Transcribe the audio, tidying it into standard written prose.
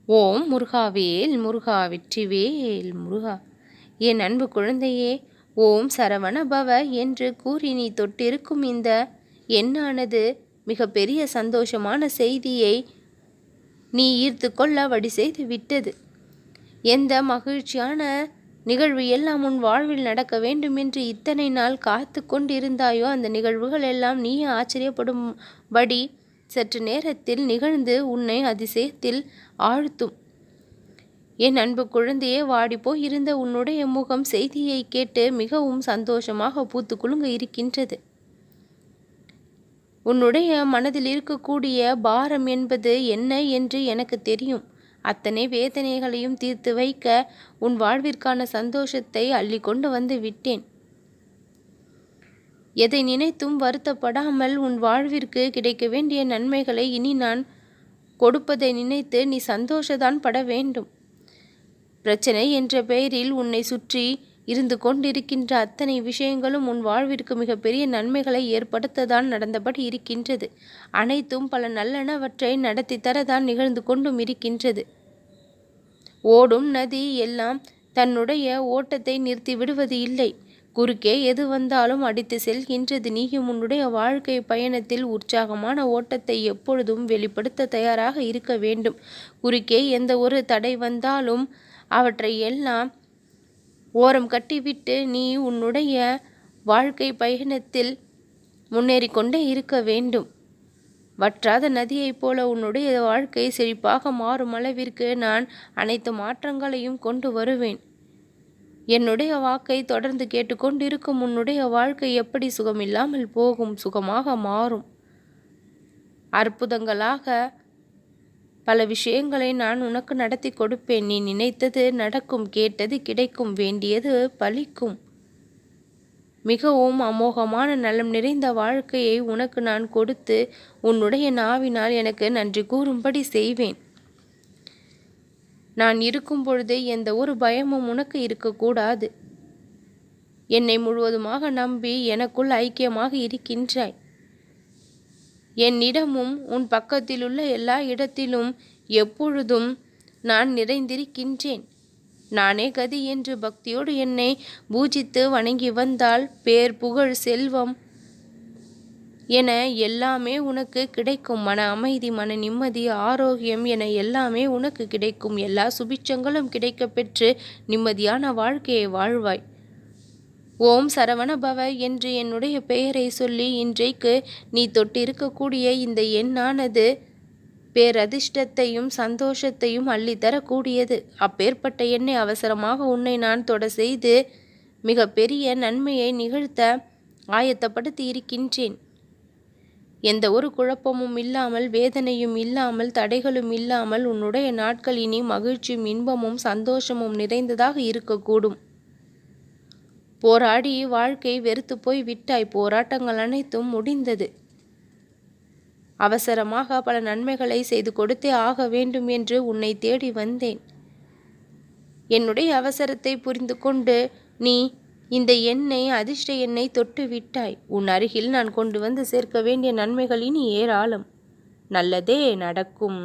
ஓம் முருகாவேல் முருகா வெற்றிவேல் முருகா. என் அன்பு குழந்தையே, ஓம் சரவண பவ என்று கூறி நீ தொட்டிருக்கும் இந்த எண்ணானது மிக பெரிய சந்தோஷமான செய்தியை நீ ஈர்த்து கொள்ள வழி செய்து விட்டது. எந்த மகிழ்ச்சியான நிகழ்வு எல்லாம் உன் வாழ்வில் நடக்க வேண்டும் என்று இத்தனை நாள் காத்து கொண்டிருந்தாயோ, அந்த நிகழ்வுகள் எல்லாம் நீ ஆச்சரியப்படும்படி சற்று நேரத்தில் நிகழ்ந்து உன்னை அதிசயத்தில் ஆழ்த்தும். என் அன்பு குழந்தையே, வாடிப்போய் இருந்த உன்னுடைய முகம் செய்தியை கேட்டு மிகவும் சந்தோஷமாக பூத்து குலுங்க இருக்கின்றது. உன்னுடைய மனதில் இருக்கக்கூடிய பாரம் என்பது என்ன என்று எனக்கு தெரியும். அத்தனை வேதனைகளையும் தீர்த்து வைக்க உன் வாழ்விற்கான சந்தோஷத்தை அள்ளி கொண்டு வந்து விட்டேன். எதை நினைத்தும் வருத்தப்படாமல் உன் வாழ்விற்கு கிடைக்க வேண்டிய நன்மைகளை இனி நான் கொடுப்பதை நினைத்து நீ சந்தோஷதான் பட வேண்டும். பிரச்சனை என்ற பெயரில் உன்னை சுற்றி இருந்து கொண்டிருக்கின்ற அத்தனை விஷயங்களும் உன் வாழ்விற்கு மிகப்பெரிய நன்மைகளை ஏற்படுத்ததான் நடந்தபடி இருக்கின்றது. அனைத்தும் பல நல்லனவற்றை நடத்தி தரதான் நிகழ்ந்து கொண்டும் இருக்கின்றது. ஓடும் நதி எல்லாம் தன்னுடைய ஓட்டத்தை நிறுத்தி விடுவது இல்லை. குறுக்கே எது வந்தாலும் அடித்து செல்கின்றது. நீயும் உன்னுடைய வாழ்க்கை பயணத்தில் உற்சாகமான ஓட்டத்தை எப்பொழுதும் வெளிப்படுத்த தயாராக இருக்க வேண்டும். குறுக்கே எந்த ஒரு தடை வந்தாலும் அவற்றை எல்லாம் ஓரம் கட்டிவிட்டு நீ உன்னுடைய வாழ்க்கை பயணத்தில் முன்னேறி கொண்டே இருக்க வேண்டும். வற்றாத நதியைப் போல உன்னுடைய வாழ்க்கை செழிப்பாக மாறும் அளவிற்கு நான் அனைத்து மாற்றங்களையும் கொண்டு வருவேன். என்னுடைய வாக்கை தொடர்ந்து கேட்டுக்கொண்டிருக்கும் உன்னுடைய வாழ்க்கை எப்படி சுகமில்லாமல் போகும், சுகமாக மாறும். அற்புதங்களாக பல விஷயங்களை நான் உனக்கு நடத்தி கொடுப்பேன். நீ நினைத்தது நடக்கும், கேட்டது கிடைக்கும், வேண்டியது பலிக்கும். மிகவும் அமோகமான நலம் நிறைந்த வாழ்க்கையை உனக்கு நான் கொடுத்து உன்னுடைய நாவினால் எனக்கு நன்றி கூறும்படி செய்வேன். நான் இருக்கும் பொழுது எந்த ஒரு பயமும் உனக்கு இருக்கக்கூடாது. என்னை முழுவதுமாக நம்பி எனக்குள் ஐக்கியமாக இருக்கின்றாய். என்னிடமும் உன் பக்கத்திலுள்ள எல்லா இடத்திலும் எப்பொழுதும் நான் நிறைந்திருக்கின்றேன். நானே கதி என்று பக்தியோடு என்னை பூஜித்து வணங்கி வந்தால் பேர், புகழ், செல்வம் என எல்லாமே உனக்கு கிடைக்கும். மன அமைதி, மன நிம்மதி, ஆரோக்கியம் என எல்லாமே உனக்கு கிடைக்கும். எல்லா சுபிட்சங்களும் கிடைக்க பெற்று நிம்மதியான வாழ்க்கையை வாழ்வாய். ஓம் சரவண பவ என்று என்னுடைய பெயரை சொல்லி இன்றைக்கு நீ தொட்டிருக்கக்கூடிய இந்த எண்ணானது பேரதிர்ஷ்டத்தையும் சந்தோஷத்தையும் அள்ளித்தரக்கூடியது. அப்பேற்பட்ட எண்ணை அவசரமாக உன்னை நான் தொட செய்து மிக பெரிய நன்மையை நிகழ்த்த ஆயத்தப்படுத்தி இருக்கின்றேன். எந்த ஒரு குழப்பமும் இல்லாமல், வேதனையும் இல்லாமல், தடைகளும் இல்லாமல் உன்னுடைய நாட்கள் இனி மகிழ்ச்சியும் இன்பமும் சந்தோஷமும் நிறைந்ததாக இருக்கக்கூடும். போராடி வாழ்க்கை வெறுத்து போய் விட்டாய். போராட்டங்கள் அனைத்தும் முடிந்தது. அவசரமாக பல நன்மைகளை செய்து கொடுத்தே ஆக வேண்டும் என்று உன்னை தேடி வந்தேன். என்னுடைய அவசரத்தை புரிந்து கொண்டு நீ இந்த எண்ணை, அதிர்ஷ்ட எண்ணை தொட்டு விட்டாய். உன் அருகில் நான் கொண்டு வந்து சேர்க்க வேண்டிய நன்மைகள் இனி ஏராளம். நல்லதே நடக்கும்.